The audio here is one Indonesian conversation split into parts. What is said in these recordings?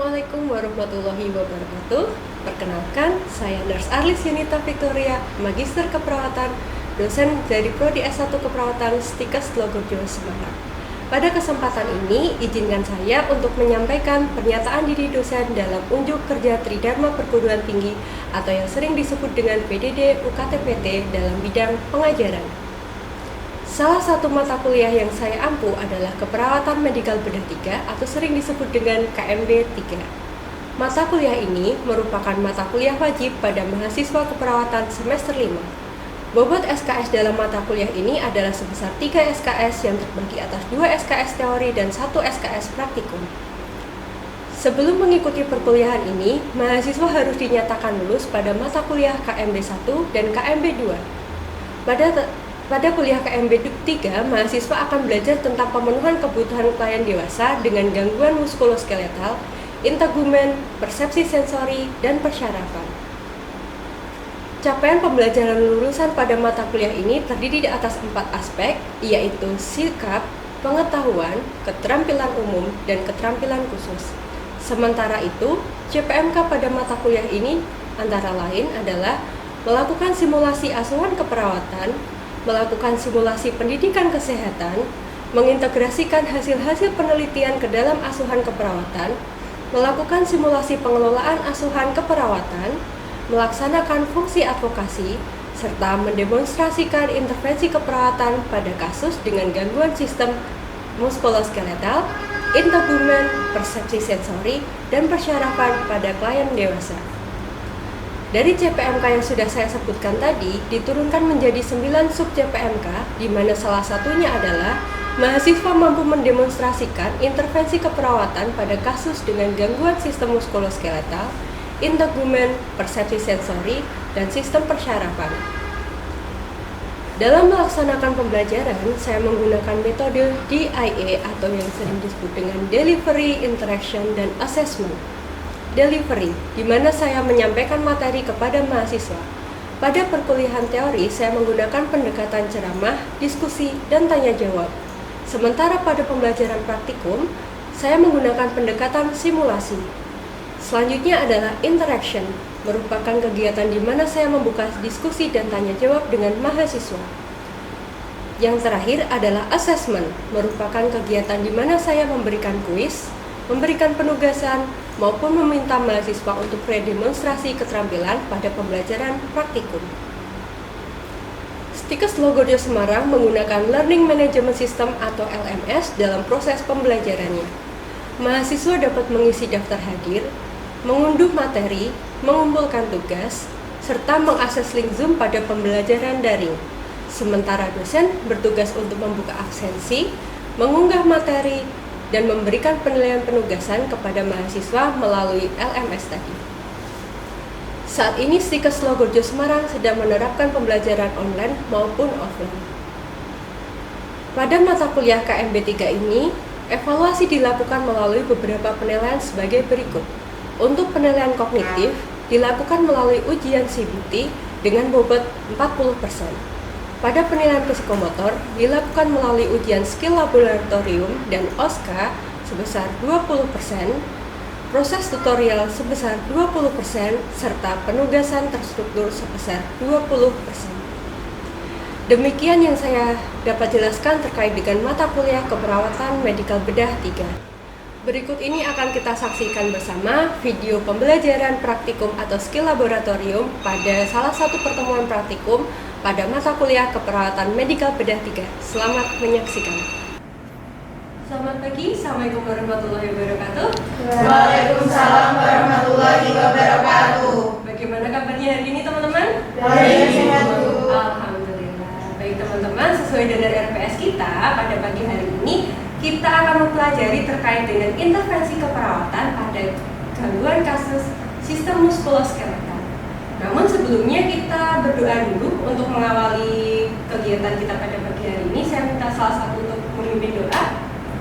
Assalamualaikum warahmatullahi wabarakatuh. Perkenalkan, saya Nurse Arlis Yunita Victoria, Magister Keperawatan, dosen dari Prodi S1 Keperawatan Stikes Logorjo Semarang. Pada kesempatan ini, izinkan saya untuk menyampaikan pernyataan diri dosen dalam unjuk kerja Tridharma Perguruan Tinggi atau yang sering disebut dengan PDD UKT-PT dalam bidang pengajaran. Salah satu mata kuliah yang saya ampu adalah Keperawatan Medikal Bedah 3 atau sering disebut dengan KMB 3. Mata kuliah ini merupakan mata kuliah wajib pada mahasiswa keperawatan semester 5. Bobot SKS dalam mata kuliah ini adalah sebesar 3 SKS yang terbagi atas 2 SKS teori dan 1 SKS praktikum. Sebelum mengikuti perkuliahan ini, mahasiswa harus dinyatakan lulus pada mata kuliah KMB 1 dan KMB 2. Pada kuliah KMB 3, mahasiswa akan belajar tentang pemenuhan kebutuhan klien dewasa dengan gangguan muskuloskeletal, integumen, persepsi sensori, dan persyarafan. Capaian pembelajaran lulusan pada mata kuliah ini terdiri di atas 4 aspek, yaitu sikap, pengetahuan, keterampilan umum, dan keterampilan khusus. Sementara itu, CPMK pada mata kuliah ini antara lain adalah melakukan simulasi asuhan keperawatan, melakukan simulasi pendidikan kesehatan, mengintegrasikan hasil-hasil penelitian ke dalam asuhan keperawatan, melakukan simulasi pengelolaan asuhan keperawatan, melaksanakan fungsi advokasi, serta mendemonstrasikan intervensi keperawatan pada kasus dengan gangguan sistem muskuloskeletal, integumen, persepsi sensori, dan persyarafan pada klien dewasa. Dari CPMK yang sudah saya sebutkan tadi, diturunkan menjadi 9 sub CPMK, di mana salah satunya adalah mahasiswa mampu mendemonstrasikan intervensi keperawatan pada kasus dengan gangguan sistem muskuloskeletal, integumen, persepsi sensori, dan sistem persyarafan. Dalam melaksanakan pembelajaran, saya menggunakan metode DIA atau yang sering disebut dengan Delivery, Interaction, dan Assessment. Delivery, di mana saya menyampaikan materi kepada mahasiswa. Pada perkuliahan teori, saya menggunakan pendekatan ceramah, diskusi, dan tanya jawab. Sementara pada pembelajaran praktikum, saya menggunakan pendekatan simulasi. Selanjutnya adalah interaction, merupakan kegiatan di mana saya membuka diskusi dan tanya jawab dengan mahasiswa. Yang terakhir adalah assessment, merupakan kegiatan di mana saya memberikan kuis, memberikan penugasan, maupun meminta mahasiswa untuk redemonstrasi keterampilan pada pembelajaran praktikum. Stikes Logorjo Semarang menggunakan Learning Management System atau LMS dalam proses pembelajarannya. Mahasiswa dapat mengisi daftar hadir, mengunduh materi, mengumpulkan tugas, serta mengakses link Zoom pada pembelajaran daring. Sementara dosen bertugas untuk membuka absensi, mengunggah materi, dan memberikan penilaian penugasan kepada mahasiswa melalui LMS tadi. Saat ini Stikes Logorjo Semarang sedang menerapkan pembelajaran online maupun offline. Pada mata kuliah KMB 3 ini, evaluasi dilakukan melalui beberapa penilaian sebagai berikut. Untuk penilaian kognitif, dilakukan melalui ujian CBT dengan bobot 40%. Pada penilaian psikomotor, dilakukan melalui ujian skill laboratorium dan OSCA sebesar 20%, proses tutorial sebesar 20%, serta penugasan terstruktur sebesar 20%. Demikian yang saya dapat jelaskan terkait dengan mata kuliah Keperawatan Medikal Bedah 3. Berikut ini akan kita saksikan bersama video pembelajaran praktikum atau skill laboratorium pada salah satu pertemuan praktikum pada mata kuliah Keperawatan Medikal Bedah 3. Selamat menyaksikan. Selamat pagi, Assalamualaikum warahmatullahi wabarakatuh. Waalaikumsalam warahmatullahi wabarakatuh. Bagaimana kabarnya hari ini teman-teman? Baik, sehat Bu. Alhamdulillah. Baik teman-teman, sesuai dengan RPS kita pada pagi hari ini, kita akan mempelajari terkait dengan intervensi keperawatan pada gangguan kasus sistem muskuloskeletal. Namun sebelumnya kita berdoa dulu untuk mengawali kegiatan kita pada pagi hari ini. Saya minta salah satu untuk memimpin doa.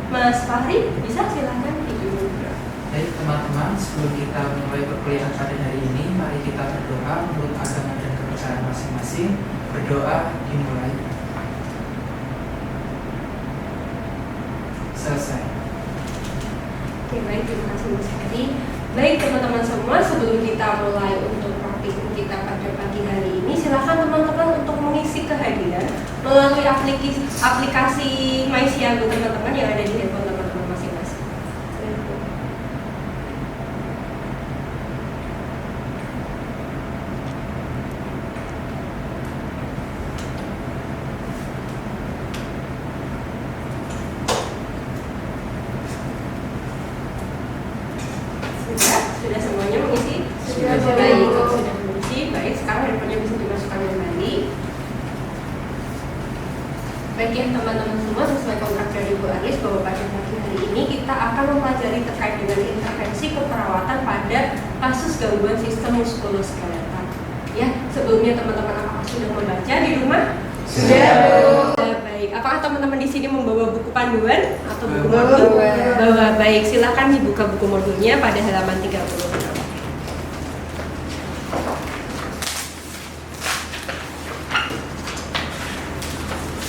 Mas Fahri, bisa silakan dipimpin doa. Baik teman-teman, sebelum kita memulai perkuliahan pada hari ini, mari kita berdoa menurut agama dan kepercayaan masing-masing. Berdoa dimulai. Selesai. Oke, baik, terima kasih Mas Heri. Baik teman-teman semua, sebelum kita mulai untuk praktikum kita pada pagi hari ini, silakan teman-teman untuk mengisi kehadiran melalui aplikasi MySiago teman-teman yang ada di handphone teman-teman masing-masing. Sudah semuanya mengisi? Sudah, Bu. Baik, kalau sudah mengisi, baik. Sekarang handphonenya bisa dimasukkan kembali. Baik ya teman-teman semua, sesuai kontrak dari Bu Aris bahwa pada pagi hari ini kita akan mempelajari terkait dengan intervensi keperawatan pada kasus gangguan sistem muskuloskeletal. Ya, sebelumnya teman-teman apakah sudah membaca di rumah? Sudah, Bu. Baik, apakah teman-teman di sini membawa buku panduan atau buku Bawa, modul? Bu. Bawa, baik. Silakan dibuka buku modulnya pada halaman 36.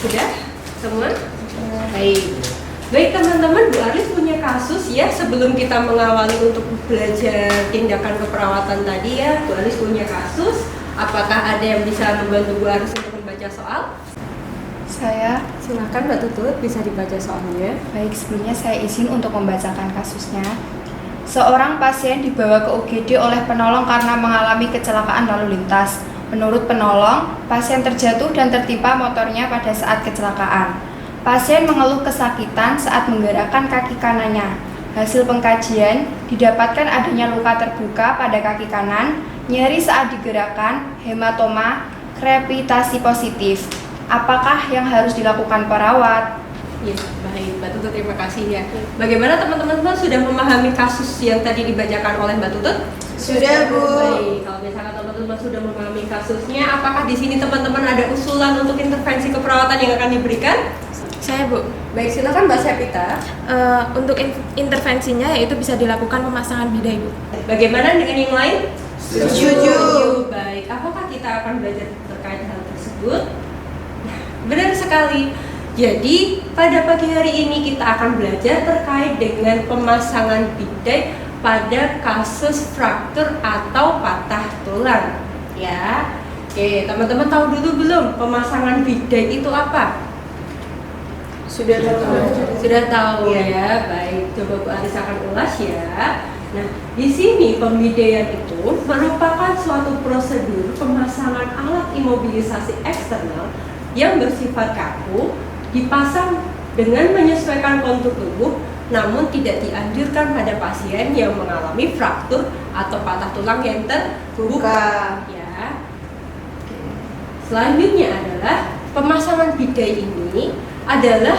Sudah? Semua? Baik. Baik teman-teman, Bu Aris punya kasus ya. Sebelum kita mengawali untuk belajar tindakan keperawatan tadi ya, Bu Aris punya kasus. Apakah ada yang bisa membantu Bu Aris untuk membaca soal? Saya, Silakan Mbak Tutut, bisa dibaca soalnya. baik sebelumnya saya izin untuk membacakan kasusnya. Seorang pasien dibawa ke UGD oleh penolong karena mengalami kecelakaan lalu lintas. Menurut penolong, pasien terjatuh dan tertimpa motornya pada saat kecelakaan. Pasien mengeluh kesakitan saat menggerakkan kaki kanannya. Hasil pengkajian, didapatkan adanya luka terbuka pada kaki kanan, nyeri saat digerakkan, hematoma, krepitasi positif. Apakah yang harus dilakukan perawat? Ya, baik Mbak Tutut, terima kasih ya. Bagaimana teman-teman semua sudah memahami kasus yang tadi dibacakan oleh Mbak Tutut? Sudah, Bu. Baik, kalau misalkan teman-teman sudah memahami kasusnya, apakah di sini teman-teman ada usulan untuk intervensi keperawatan yang akan diberikan? Saya Bu, Baik, silakan Mbak Sepita. untuk intervensinya yaitu bisa dilakukan pemasangan bidai Bu. Bagaimana dengan yang lain? Setuju. Baik, apakah kita akan belajar terkait hal tersebut? Nah, benar sekali. Jadi, pada pagi hari ini kita akan belajar terkait dengan pemasangan bidai pada kasus fraktur atau patah tulang. Ya. Oke, teman-teman tahu dulu belum pemasangan bidai itu apa? Sudah tahu. Sudah tahu ya. Baik, coba Bu Aris akan ulas ya. Nah, di sini pembidaian itu merupakan suatu prosedur pemasangan alat imobilisasi eksternal yang bersifat kaku, dipasang dengan menyesuaikan kontur tubuh, namun tidak dianjurkan pada pasien yang mengalami fraktur atau patah tulang yang terbuka. Ya. Selanjutnya adalah pemasangan bidai ini adalah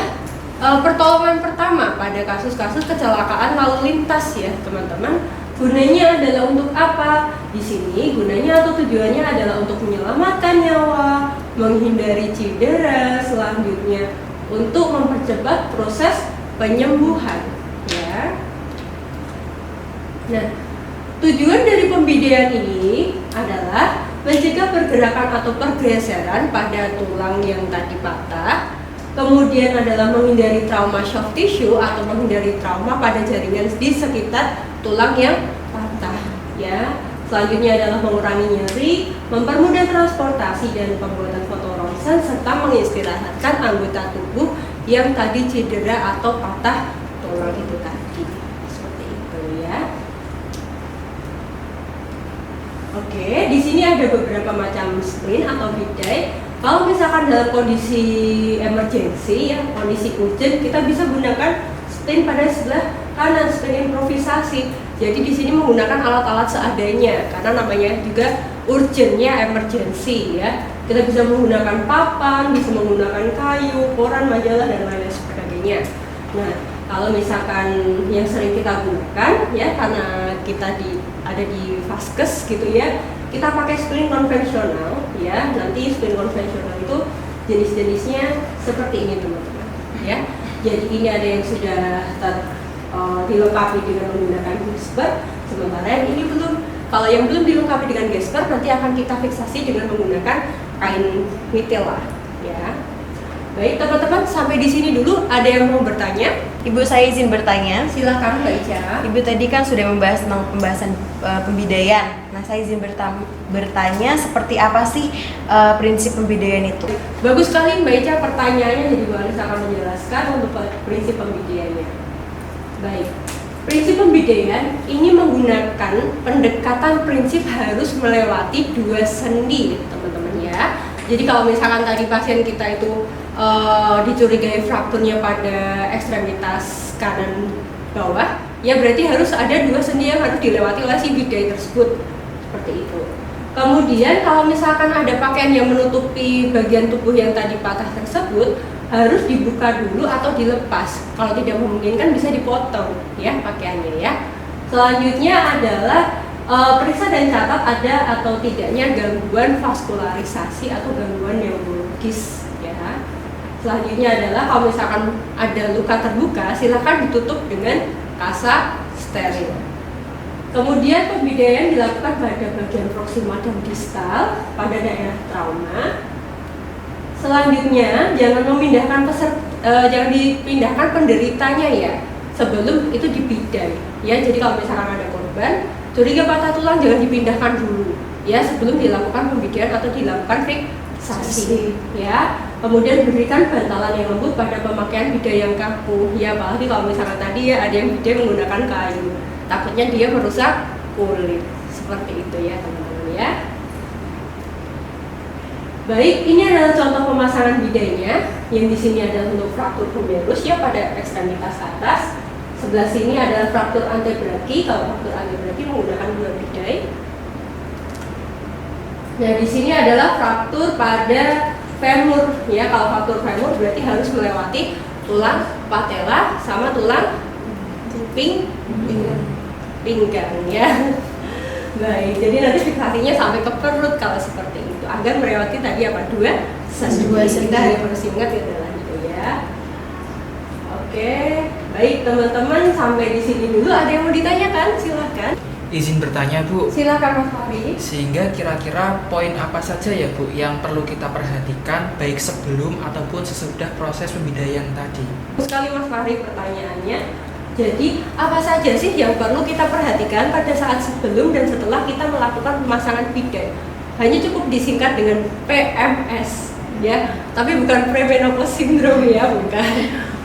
pertolongan pertama pada kasus-kasus kecelakaan lalu lintas ya teman-teman. Gunanya adalah untuk apa? Di sini gunanya atau tujuannya adalah untuk menyelamatkan nyawa, menghindari cedera, selanjutnya untuk mempercepat proses penyembuhan ya. Nah, tujuan dari pembidaian ini adalah mencegah pergerakan atau pergeseran pada tulang yang tadi patah. Kemudian adalah menghindari trauma soft tissue atau menghindari trauma pada jaringan di sekitar tulang yang patah ya. Selanjutnya adalah mengurangi nyeri, mempermudah transportasi dan pembuatan foto ronsen serta mengistirahatkan anggota tubuh yang tadi cedera atau patah tulang itu tadi. Seperti itu ya. Oke, di sini ada beberapa macam splint atau bidai. Kalau misalkan dalam kondisi emergency ya, kondisi urgent, kita bisa gunakan splint pada sebelah kanan, splint improvisasi. Jadi di sini menggunakan alat-alat seadanya karena namanya juga urgentnya emergency ya. Kita bisa menggunakan papan, bisa menggunakan kayu, koran, majalah dan lain-lain sebagainya. Nah, kalau misalkan yang sering kita gunakan ya karena kita ada di vaskes gitu ya, kita pakai splint konvensional ya. Nanti splint konvensional itu jenis-jenisnya seperti ini teman-teman ya. Jadi ini ada yang sudah dilengkapi dengan menggunakan gesper, sementara yang ini belum. Kalau yang belum dilengkapi dengan gesper nanti akan kita fiksasi dengan menggunakan kain mitila ya. Baik teman-teman, sampai di sini dulu. Ada yang mau bertanya? Ibu, saya izin bertanya. Silakan Mbak Ica. Ibu tadi kan sudah membahas tentang pembahasan pembidayaan. Nah, saya izin bertanya seperti apa sih prinsip pembidayaan itu? Bagus sekali Mbak Ica pertanyaannya, jadi Bu Anis akan menjelaskan untuk prinsip pembidayanya. Baik, prinsip pembidayaan ini menggunakan pendekatan prinsip harus melewati dua sendi, teman-teman ya. Jadi kalau misalkan tadi pasien kita itu dicurigai frakturnya pada ekstremitas kanan bawah, ya berarti harus ada dua sendi yang harus dilewati oleh si biday tersebut, seperti itu. Kemudian kalau misalkan ada pakaian yang menutupi bagian tubuh yang tadi patah tersebut, harus dibuka dulu atau dilepas. Kalau tidak memungkinkan bisa dipotong ya pakaiannya ya. Selanjutnya adalah periksa dan catat ada atau tidaknya gangguan vaskularisasi atau gangguan neurologis ya. Selanjutnya adalah kalau misalkan ada luka terbuka, silakan ditutup dengan kasa steril. Kemudian pembidayaan dilakukan pada bagian proksima dan distal pada daerah trauma. Selanjutnya jangan dipindahkan penderitanya ya sebelum itu dibiday ya. Jadi kalau misalkan ada korban curiga patah tulang, jangan dipindahkan dulu ya sebelum dilakukan pembidayaan atau dilakukan fiksasi ya. Kemudian berikan bantalan yang lembut pada pemakaian biday yang kaku ya, apalagi kalau misalkan tadi ya ada yang biday menggunakan kayu, takutnya dia merusak kulit, seperti itu ya teman-teman ya. Baik, ini adalah contoh pemasangan bidaynya yang di sini adalah untuk fraktur humerus ya pada ekstremitas atas. Sebelah sini adalah fraktur antebraki. Kalau fraktur antebraki menggunakan dua biday. Nah, di sini adalah fraktur pada femur ya. Kalau fraktur femur berarti harus melewati tulang patella sama tulang pinggang ya. Baik, jadi nanti fiksasinya sampai ke perut kalau seperti itu agar melewati tadi apa? Dua sendi. Kita harus ingat adalah itu ya. Oke, baik teman-teman, sampai di sini dulu. Ada yang mau ditanyakan? Silahkan. Izin bertanya Bu, Silakan Mas Fahri. sehingga kira-kira poin apa saja ya Bu yang perlu kita perhatikan baik sebelum ataupun sesudah proses pembidayaan tadi? Sekali Mas Fahri pertanyaannya. Jadi apa saja sih yang perlu kita perhatikan pada saat sebelum dan setelah kita melakukan pemasangan biday? Hanya cukup disingkat dengan PMS ya, tapi bukan premenopause syndrome ya, bukan.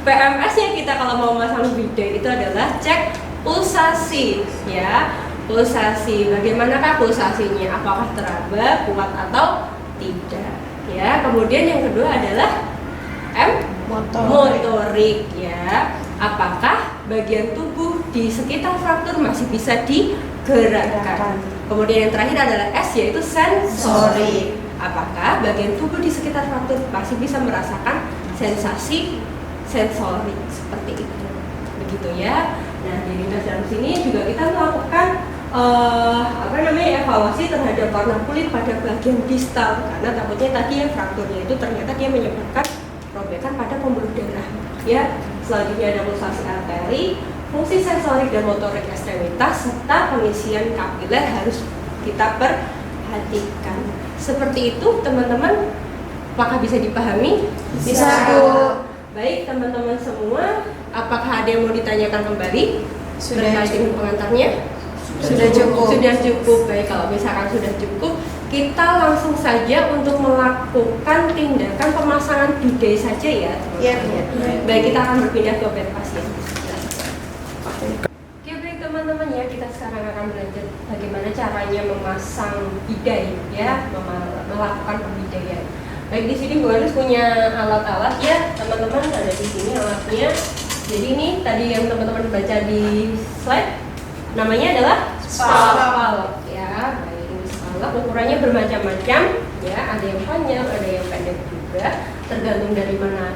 PMS-nya kita kalau mau memasang biday itu adalah cek pulsasi ya. Pulsasi, bagaimanakah pulsasinya? Apakah teraba, kuat atau tidak ya. Kemudian yang kedua adalah motorik ya. Apakah bagian tubuh di sekitar fraktur masih bisa digerakkan? Kemudian yang terakhir adalah S, yaitu sensori. Apakah bagian tubuh di sekitar fraktur masih bisa merasakan sensasi sensorik seperti itu? Begitu ya. Nah, di lintas dalam sini juga kita melakukan evaluasi terhadap warna kulit pada bagian distal, karena takutnya tadi yang frakturnya itu ternyata dia menyebabkan robekan pada pembuluh darah ya. Selanjutnya ada pulsasi arteri, fungsi sensorik dan motorik ekstremitas, serta pengisian kapiler harus kita perhatikan. Seperti itu teman-teman, apakah bisa dipahami? Bisa Bu. Baik teman-teman semua, apakah ada yang mau ditanyakan kembali? Sudah Terkait dengan pengantarnya? Sudah cukup. Sudah cukup. Baik, kalau misalkan sudah cukup, kita langsung saja untuk melakukan tindakan pemasangan biday saja ya teman-teman. Iya. Baik, kita akan berpindah ke bed pasien. Oke, baik teman-teman ya, kita sekarang akan belajar bagaimana caranya memasang biday ya, melakukan pembidayaan. Baik, di sini Bu Anis punya alat-alat ya, teman-teman, ada di sini alatnya. Jadi ini tadi yang teman-teman baca di slide, namanya adalah spalot ya. Baik, ini spalot ukurannya bermacam-macam ya, ada yang panjang, ada yang pendek juga, tergantung dari mana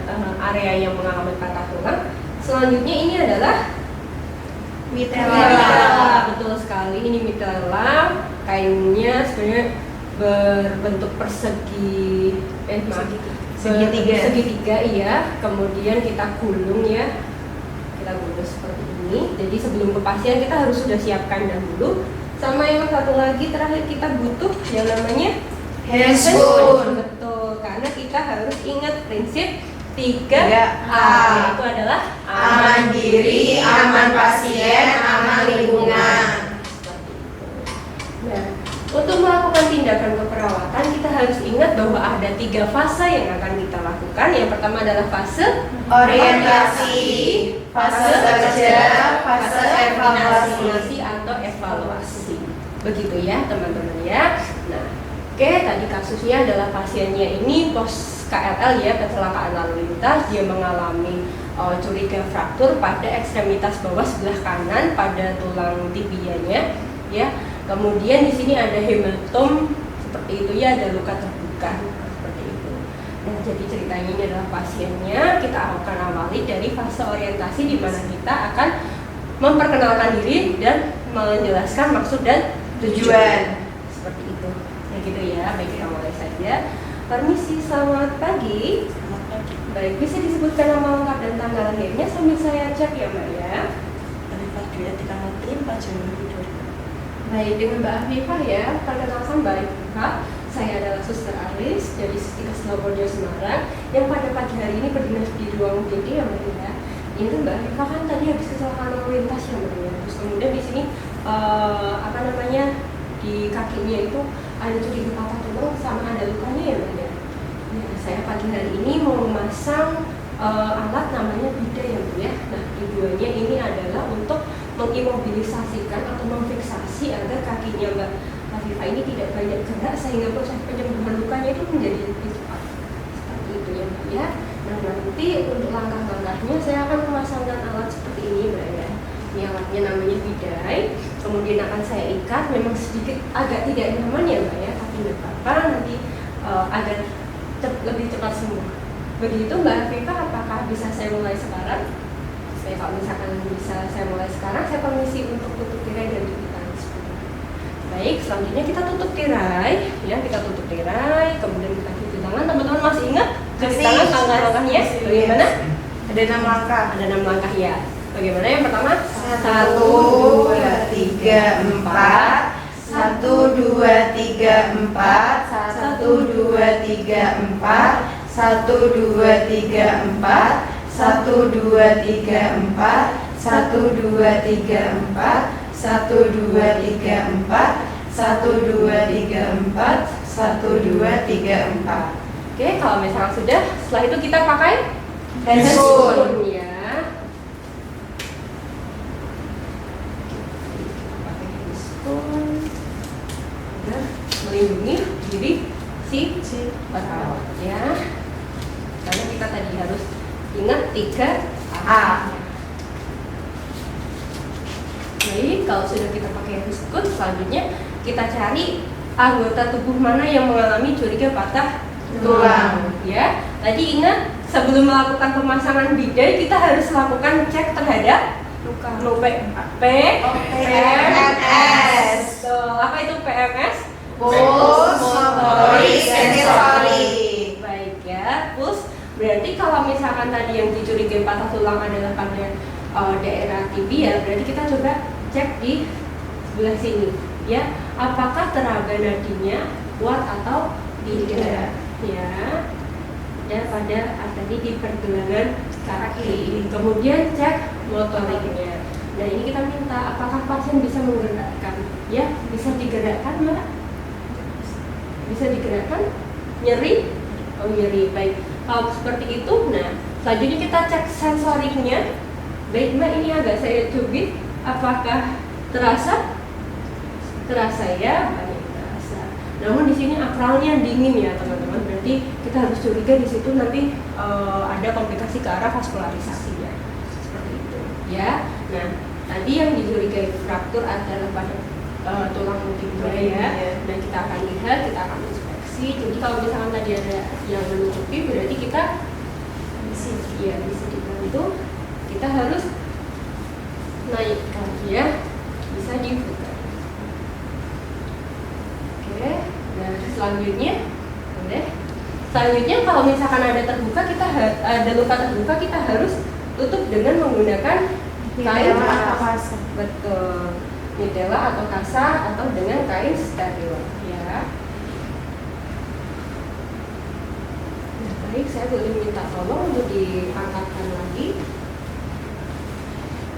area yang mengalami patah tulang. Selanjutnya ini adalah mitella. Betul sekali, ini mitella. Kayunya sebenarnya berbentuk persegi, segitiga iya. Kemudian kita gulung ya, kita gulung seperti ini. Jadi sebelum ke pasien kita harus sudah siapkan dahulu. Sama yang satu lagi terakhir kita butuh yang namanya handspoon. Betul, karena kita harus ingat prinsip 3A. Itu adalah Aman diri, aman pasien, aman lingkungan. Nah, untuk melakukan tindakan keperawatan kita harus ingat bahwa ada 3 fase yang akan kita lakukan. Yang pertama adalah fase Orientasi, fase kerja, fase evaluasi. atau evaluasi. Begitu ya teman-teman ya. Nah, oke, tadi kasusnya adalah pasiennya ini pos KLL ya, kecelakaan lalu lintas. Dia mengalami curiga fraktur pada ekstremitas bawah sebelah kanan pada tulang tibianya ya. Kemudian di sini ada hematom seperti itu ya, ada luka terbuka seperti itu. Nah, jadi ceritanya ini adalah pasiennya. Kita akan awali dari fase orientasi di mana kita akan memperkenalkan diri dan menjelaskan maksud dan tujuan. Seperti itu. Nah, gitu ya. Baik, kita mulai saja. Permisi, selamat pagi. Baik, bisa disebutkan nama lengkap dan tanggal lahirnya sambil saya cek ya Mbak ya. Baik, dengan Mbak Afifah ya. Perkenalkan Mbak Afifah, saya adalah Suster Aris dari Sisdikes Labordio Semarang yang pada pagi hari ini berdinas di ruang UGD ya Mbak ya. Ini kan Mbak Afifah kan tadi habis kecelakaan lalu lintas ya Mbak ya. Terus kemudian di sini di kakinya itu ada curiga patah tulang sama ada lukanya ya Mbak ya. Nah, saya pagi hari ini mau memasang alat namanya bida ya Bu ya. Nah, tujuannya ini adalah untuk mengimobilisasikan atau memfiksasi agar kakinya Mbak Afifah ini tidak banyak gerak sehingga proses penyembuhan lukanya itu menjadi lebih cepat. Seperti itu ya Mbak ya. Nah, nanti untuk langkah-langkahnya saya akan memasangkan alat seperti ini Mbak ya. Ini alatnya namanya bidai. Kemudian akan saya ikat, memang sedikit agak tidak nyaman ya Mbak ya, tapi tidak apa-apa, nanti agar lebih cepat sembuh. Begitu Mbak Afifah, apakah bisa saya mulai sekarang? Kalau misalkan bisa saya mulai sekarang, saya permisi untuk tutup tirai dan cuci tangan. Baik, selanjutnya kita tutup tirai, ya kita tutup tirai, kemudian kita cuci tangan. Teman-teman masih ingat cuci tangan langkah-langkahnya? Bagaimana? Ada 6 langkah. Ada 6 langkah ya. Bagaimana yang pertama? 1, 2, 3, 4. 1, 2, 3, 4. 1, 2, 3, 4. 1, 2, 3, 4. 1, 2, 3, 4. 1, 2, 3, 4. 1, 2, 3, 4. 1, 2, 3, 4. 1, 2, 3, 4. Oke, kalau misalnya sudah, setelah itu kita pakai handphone ya. Pakai handphone. Nah, melindungi diri si perawat ya. Karena kita tadi harus ingat 3A. Baik, kalau sudah kita pakai handphone, selanjutnya kita cari anggota tubuh mana yang mengalami curiga patah tulang ya. Tadi ingat sebelum melakukan pemasangan bidai kita harus lakukan cek terhadap PMS. So, apa itu PMS? Pulse motorik sensorik. Baik ya, pulse. Berarti kalau misalkan tadi yang dicurigai patah tulang adalah pada daerah tibia, berarti kita coba cek di sebelah sini ya. Apakah tenaga nadinya kuat atau tidak? Ya, dan pada tadi di pergelangan kaki. Kemudian cek motoriknya. Nah, ini kita minta apakah pasien bisa menggerakkan? Ya, bisa digerakkan Mbak? Bisa digerakkan? Nyeri? Oh, nyeri. Baik. Kalau seperti itu, nah selanjutnya kita cek sensoriknya. Baik Mbak, ini agak saya cubit. Apakah terasa? Terasa ya, banyak terasa. Namun di sini akralnya dingin ya teman-teman. Berarti kita harus curiga di situ nanti ada komplikasi ke arah vaskularisasi ya. Seperti itu ya. Nah, tadi yang dicurigai fraktur adalah pada tulang tibia ya. Nah, kita akan lihat, kita akan inspeksi. Jadi kalau misalkan tadi ada yang menutupi, berarti kita bisa dibantu. Kita harus naikkan ya, bisa dibuka. Oke, nah selanjutnya, selanjutnya kalau misalkan ada terbuka, ada luka terbuka, kita harus tutup dengan menggunakan kain kasa. Betul, nitela atau kasa atau dengan kain steril ya. Nah, Baik, saya boleh minta tolong untuk diangkatkan lagi.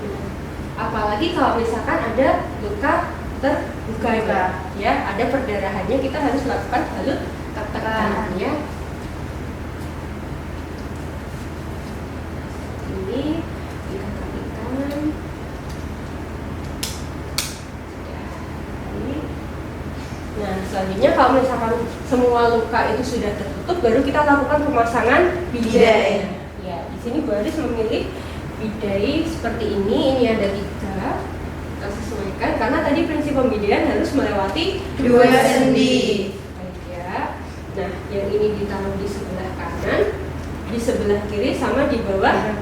Nah, apalagi kalau misalkan ada luka terbuka ya, ada perdarahannya, kita harus lakukan balut tekanannya. Ini kita tarik. Nah, selanjutnya kalau misalkan semua luka itu sudah tertutup, baru kita lakukan pemasangan bidai. Ya, di sini Bu Aris memilih bidai seperti ini ada 3. Kita sesuaikan karena tadi prinsip pembidaian harus melewati 2 sendi. Baik ya. Nah, yang ini ditaruh di sebelah kanan, di sebelah kiri sama di bawah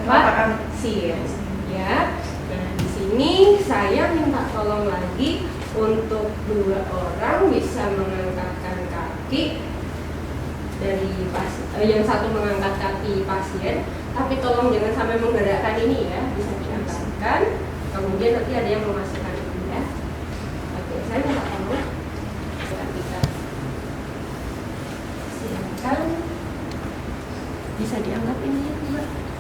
pasien. Ya. Nah, di sini saya minta tolong lagi untuk 2 orang bisa mengangkatkan kaki dari yang satu mengangkat kaki pasien, tapi tolong jangan sampai menggerakkan ini ya, bisa diangkatkan. Kemudian nanti ada yang memasukkan ini ya. Oke, saya minta tolong kita silakan bisa diangkat ini ya, Mbak.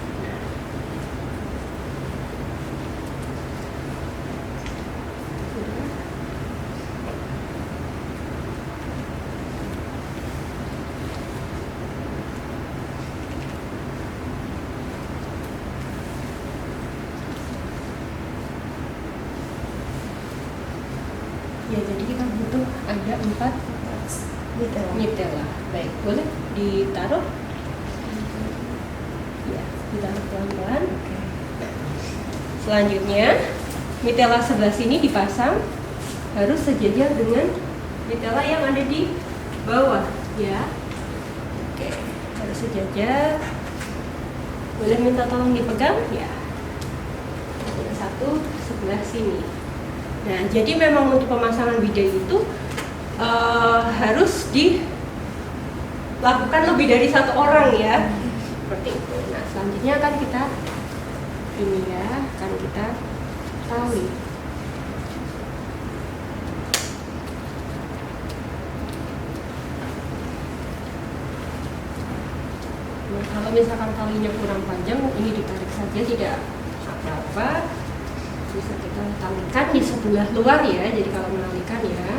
Ya, jadi kita butuh ada 4 mitela. Baik, boleh ditaruh? Ya, ditaruh pelan-pelan. Selanjutnya, mitela sebelah sini dipasang harus sejajar dengan mitela yang ada di bawah, ya. Oke, harus sejajar. Boleh minta tolong dipegang? Ya. Yang satu sebelah sini. Nah, jadi memang untuk pemasangan bidai itu harus dilakukan lebih dari 1 orang ya, seperti itu. Nah, selanjutnya akan kita tali. Nah, kalau misalkan talinya kurang panjang, ini ditarik saja, tidak apa-apa. Bisa kita talikan di sebelah luar ya, jadi kalau menalikan ya.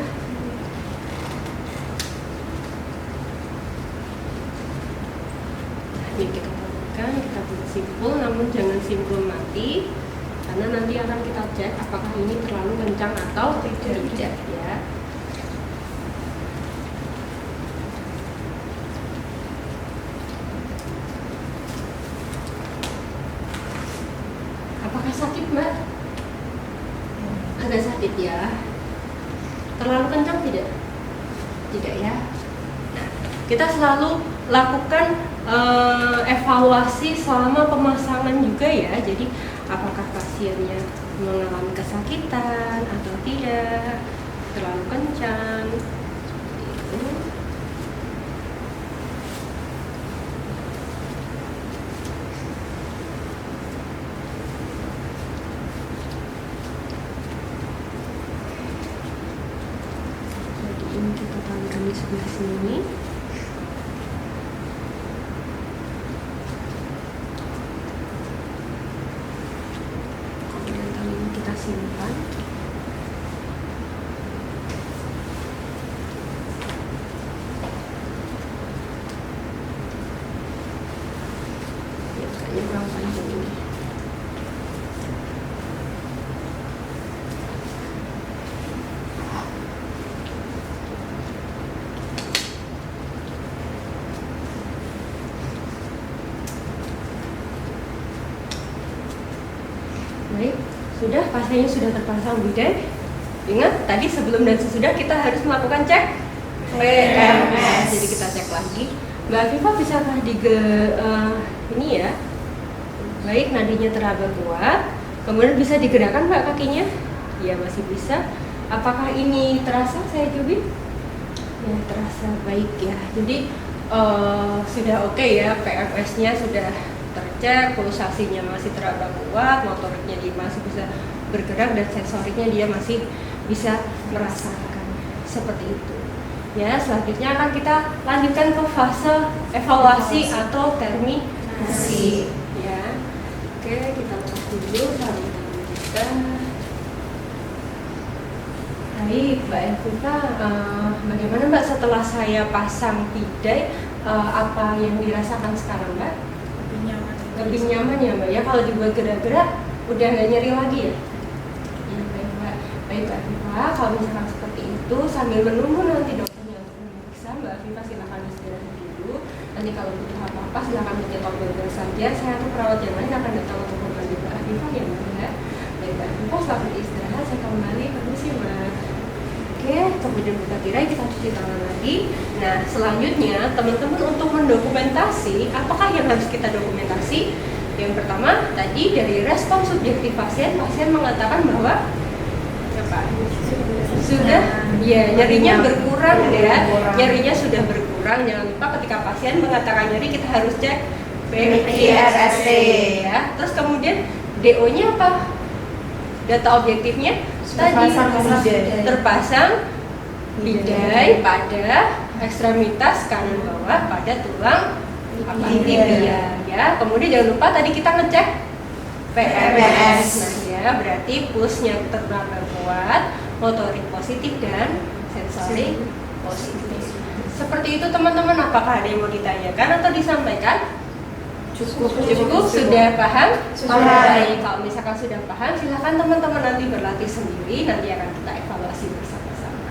Nah, ini kita talikan, kita buat simpul, namun jangan simpul mati, karena nanti akan kita cek apakah ini terlalu kencang atau tidak ya. Apakah sakit, Mbak? Agak sakit ya. Terlalu kencang tidak? Tidak ya. Nah, kita selalu lakukan evaluasi selama pemasangan juga ya. Jadi apakah pasiennya mengalami kesakitan atau tidak, terlalu kencang. Seperti itu. Ini kita talikan di sebelah sini. Kemudian tali ini kita simpan. Ya, kayaknya kurang panjang ini. Baik, sudah pasiennya sudah terpasang bidai. Ingat tadi sebelum dan sesudah kita harus melakukan cek WMS. Jadi kita cek lagi. Mbak Afifah bisakah ini ya? Baik, nadinya teraba kuat. Kemudian bisa digerakkan Mbak kakinya? Ya, masih bisa. Apakah ini terasa? Saya coba. Ya, terasa baik ya. Jadi sudah oke ya, PMS-nya sudah tercek, pulsasinya masih teraba kuat, motoriknya dia masih bisa bergerak, dan sensoriknya dia masih bisa merasakan seperti itu. Ya, selanjutnya akan kita lanjutkan ke fase evaluasi atau terminasi. Ya, oke, kita lepas dulu, lalu kita lanjutkan. Baik, Mbak Elvita, bagaimana Mbak setelah saya pasang bidai, apa yang dirasakan sekarang Mbak? Lebih nyaman. Lebih nyaman ya Mbak ya, kalau dibuat gerak-gerak udah nggak nyeri lagi ya? Ya baik Mbak, baik Mbak Elvita, kalau misalkan seperti itu sambil menunggu nanti dokternya untuk memeriksa, Mbak Elvita silakan istirahat dulu. Nanti kalau butuh apa-apa silakan mencetak bel saja, saya atau perawat yang lain akan datang untuk membantu Mbak Elvita ya Mbak ya. Baik Mbak Elvita, selamat istirahat, saya kembali, permisi Mbak. Oke, kemudian buka tirai, kita cuci tangan lagi. Nah, selanjutnya teman-teman untuk mendokumentasi, apakah yang harus kita dokumentasi? Yang pertama, tadi dari respon subjektif pasien mengatakan bahwa apa? Sudah, ya nyerinya berkurang ya, nyerinya sudah berkurang. Jangan lupa ketika pasien mengatakan nyeri, kita harus cek BPRST ya. Terus kemudian DO-nya apa? Data objektifnya tadi terpasang bidai pada ekstremitas kanan bawah pada tulang tibia ya. Kemudian jangan lupa tadi kita ngecek PMS. Nah, ya, berarti pulsnya terbapak kuat, motorik positif dan sensorik positif. Seperti itu teman-teman, apakah ada yang mau ditanyakan atau disampaikan? Cukup, sudah paham? Baik, kalau misalkan sudah paham, silakan teman-teman nanti berlatih sendiri, nanti akan kita evaluasi bersama-sama.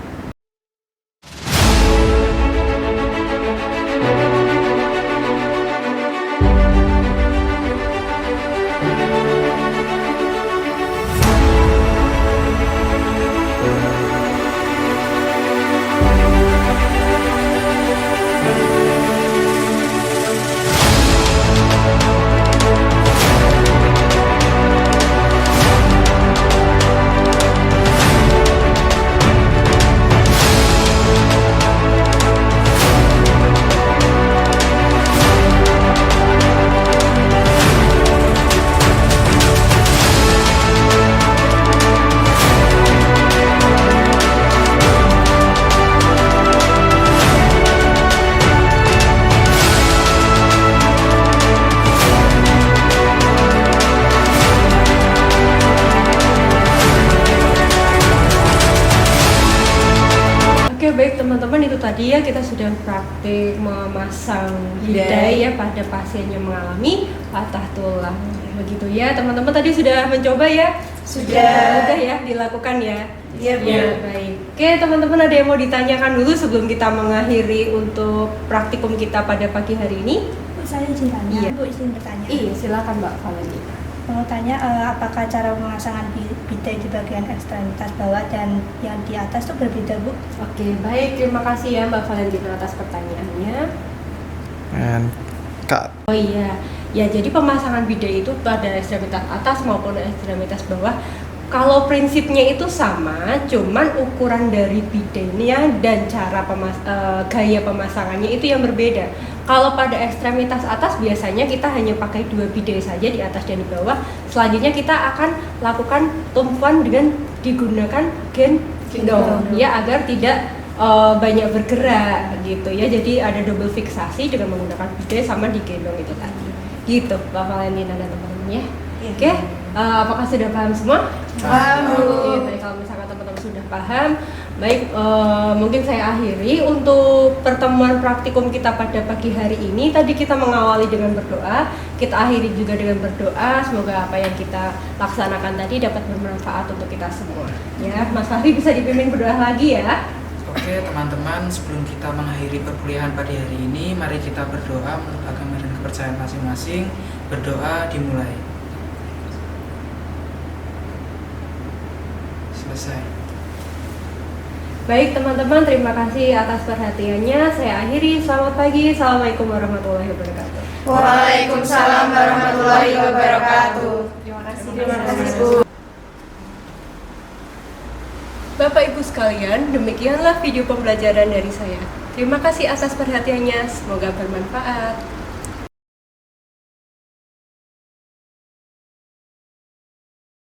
Oke, baik teman-teman, itu tadi ya kita sudah praktik memasang bidai ya pada pasien yang mengalami patah tulang. Begitu ya teman-teman, tadi sudah mencoba ya? Sudah ya dilakukan ya? Iya Bu. Ya, baik. Oke teman-teman, ada yang mau ditanyakan dulu sebelum kita mengakhiri untuk praktikum kita pada pagi hari ini? Bu, saya izin tanya. Iya. Bu, izin bertanya. Iya, silakan Mbak Valentina. Mau tanya apakah cara pemasangan bidai di bagian ekstremitas bawah dan yang di atas itu berbeda, Bu? Oke, baik. Terima kasih ya Mbak Valentina atas pertanyaannya. Kak, Oh iya, ya jadi pemasangan bidai itu pada ekstremitas atas maupun ekstremitas bawah. Kalau prinsipnya itu sama, cuman ukuran dari bidainya dan cara gaya pemasangannya itu yang berbeda. Kalau pada ekstremitas atas biasanya kita hanya pakai 2 bidai saja di atas dan di bawah. Selanjutnya kita akan lakukan tumpuan dengan digunakan gendong ya, agar tidak banyak bergerak gitu ya. Jadi ada double fiksasi dengan menggunakan bidai sama digendong itu tadi. Gitu Mbak Valentina dan teman-teman ya. Iya. Oke, apakah sudah paham semua? Paham, Bu. Oke, baik, kalau misalkan teman-teman sudah paham, baik, mungkin saya akhiri untuk pertemuan praktikum kita pada pagi hari ini. Tadi kita mengawali dengan berdoa, kita akhiri juga dengan berdoa. Semoga apa yang kita laksanakan tadi dapat bermanfaat untuk kita semua. Ya, Mas Fahri bisa dipimpin berdoa lagi ya. Oke teman-teman, sebelum kita mengakhiri perkuliahan pada hari ini, mari kita berdoa menurut agama dan kepercayaan masing-masing. Berdoa dimulai. Selesai. Baik teman-teman, terima kasih atas perhatiannya. Saya akhiri. Selamat pagi. Assalamualaikum warahmatullahi wabarakatuh. Waalaikumsalam warahmatullahi wabarakatuh. Terima kasih. Terima kasih Bu. Bapak Ibu sekalian, demikianlah video pembelajaran dari saya. Terima kasih atas perhatiannya. Semoga bermanfaat.